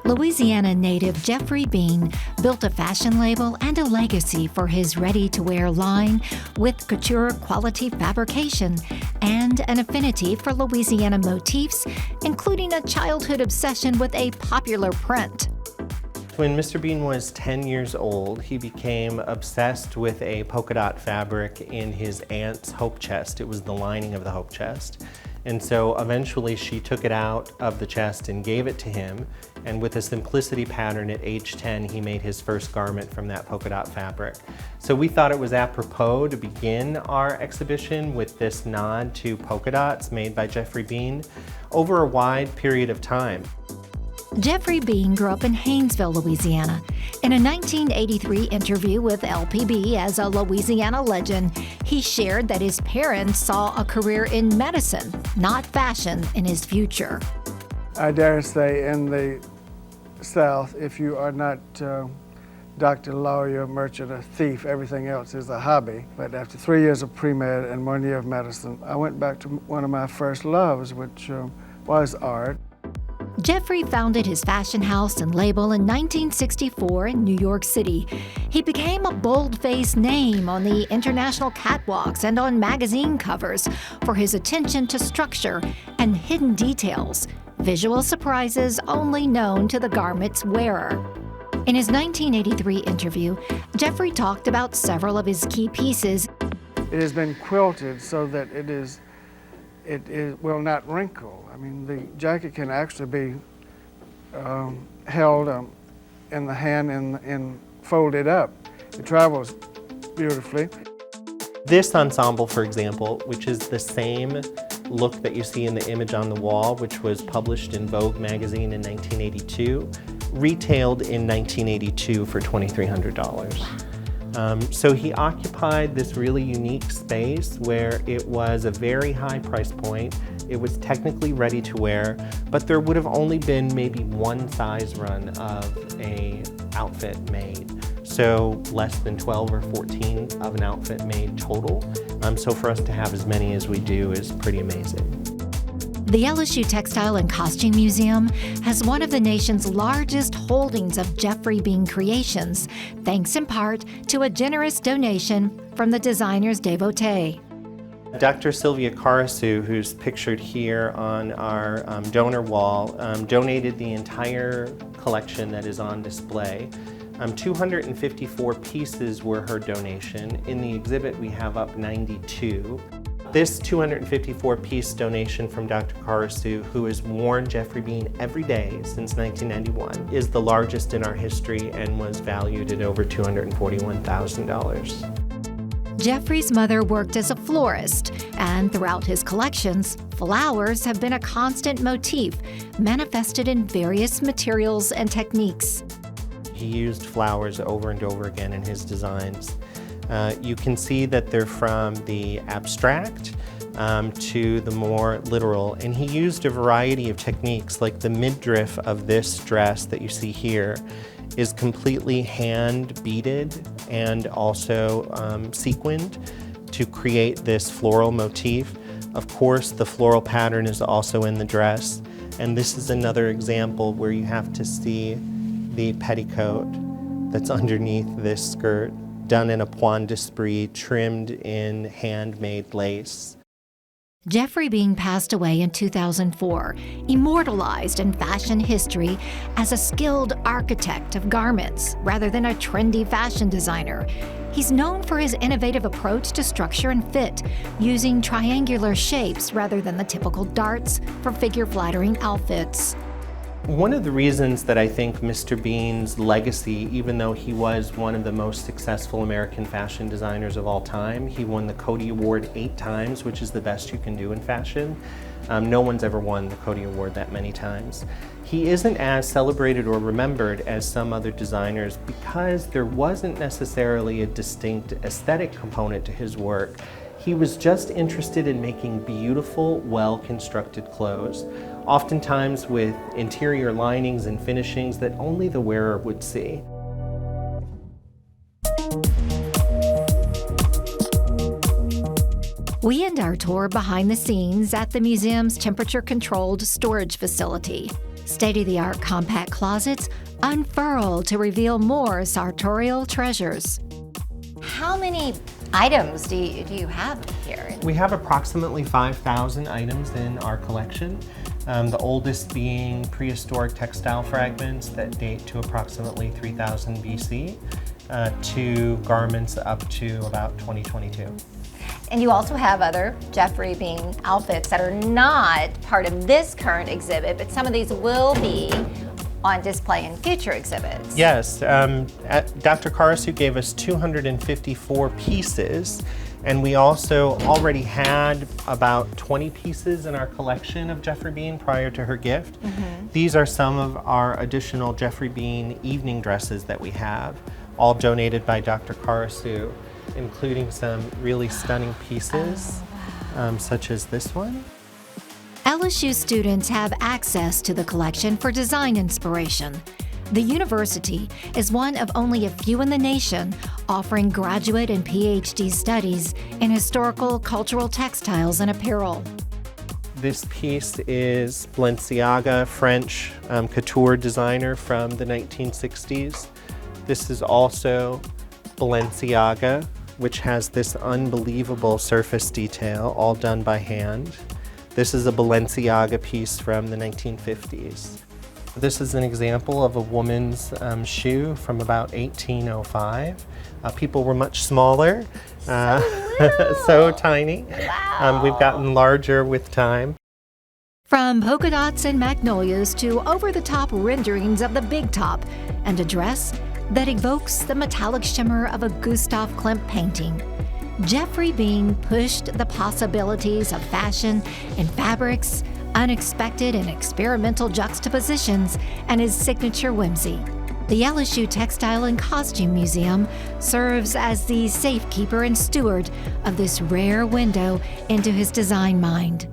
Louisiana native Jeffrey Bean built a fashion label and a legacy for his ready-to-wear line with couture quality fabrication and an affinity for Louisiana motifs, including a childhood obsession with a popular print. When Mr. Bean was 10 years old, he became obsessed with a polka dot fabric in his aunt's hope chest. It was the lining of the hope chest. And so eventually she took it out of the chest and gave it to him. And with a simplicity pattern at age 10, he made his first garment from that polka dot fabric. So we thought it was apropos to begin our exhibition with this nod to polka dots made by Jeffrey Bean over a wide period of time. Jeffrey Bean grew up in Haynesville, Louisiana. In a 1983 interview with LPB as a Louisiana legend, he shared that his parents saw a career in medicine, not fashion, in his future. I dare say in the South, if you are not doctor, lawyer, merchant, or thief, everything else is a hobby. But after 3 years of pre-med and 1 year of medicine, I went back to one of my first loves, which was art. Jeffrey founded his fashion house and label in 1964 in New York City. He became a bold-faced name on the international catwalks and on magazine covers for his attention to structure and hidden details, visual surprises only known to the garment's wearer. In his 1983 interview, Jeffrey talked about several of his key pieces. It has been quilted so that it will not wrinkle. I mean, the jacket can actually be held in the hand and folded up. It travels beautifully. This ensemble, for example, which is the same look that you see in the image on the wall, which was published in Vogue magazine in 1982, retailed in 1982 for $2,300. So he occupied this really unique space where it was a very high price point. It was technically ready to wear, but there would have only been maybe one size run of an outfit made. So less than 12 or 14 of an outfit made total. So for us to have as many as we do is pretty amazing. The LSU Textile and Costume Museum has one of the nation's largest holdings of Jeffrey Bean creations, thanks in part to a generous donation from the designer's devotee. Dr. Sylvia Karasu, who's pictured here on our donor wall, donated the entire collection that is on display. 254 pieces were her donation. In the exhibit, we have up 92. This 254-piece donation from Dr. Karasu, who has worn Jeffrey Bean every day since 1991, is the largest in our history and was valued at over $241,000. Jeffrey's mother worked as a florist, and throughout his collections, flowers have been a constant motif, manifested in various materials and techniques. He used flowers over and over again in his designs. You can see that they're from the abstract to the more literal, and he used a variety of techniques, like the midriff of this dress that you see here is completely hand beaded and also sequined to create this floral motif. Of course, the floral pattern is also in the dress, and this is another example where you have to see the petticoat that's underneath this skirt, done in a point d'esprit, trimmed in handmade lace. Jeffrey Bean passed away in 2004, immortalized in fashion history as a skilled architect of garments rather than a trendy fashion designer. He's known for his innovative approach to structure and fit, using triangular shapes rather than the typical darts for figure-flattering outfits. One of the reasons that I think Mr. Bean's legacy, even though he was one of the most successful American fashion designers of all time, he won the Coty Award 8 times, which is the best you can do in fashion. No one's ever won the Coty Award that many times. He isn't as celebrated or remembered as some other designers because there wasn't necessarily a distinct aesthetic component to his work. He was just interested in making beautiful, well-constructed clothes, oftentimes with interior linings and finishings that only the wearer would see. We end our tour behind the scenes at the museum's temperature-controlled storage facility. State-of-the-art compact closets unfurl to reveal more sartorial treasures. How many items do you have here? We have approximately 5,000 items in our collection, the oldest being prehistoric textile fragments that date to approximately 3000 BC, to garments up to about 2022. And you also have other Jeffrey Bean outfits that are not part of this current exhibit, but some of these will be on display in future exhibits. Yes, Dr. Karasu gave us 254 pieces, and we also already had about 20 pieces in our collection of Jeffrey Bean prior to her gift. These are some of our additional Jeffrey Bean evening dresses that we have, all donated by Dr. Karasu, including some really stunning pieces, such as this one. LSU students have access to the collection for design inspiration. The university is one of only a few in the nation offering graduate and PhD studies in historical cultural textiles and apparel. This piece is Balenciaga, French couture designer from the 1960s. This is also Balenciaga, which has this unbelievable surface detail, all done by hand. This is a Balenciaga piece from the 1950s. This is an example of a woman's shoe from about 1805. People were much smaller, so tiny. Wow. We've gotten larger with time. From polka dots and magnolias to over-the-top renderings of the big top and a dress that evokes the metallic shimmer of a Gustav Klimt painting, Jeffrey Bean pushed the possibilities of fashion in fabrics, unexpected and experimental juxtapositions, and his signature whimsy. The LSU Textile and Costume Museum serves as the safekeeper and steward of this rare window into his design mind.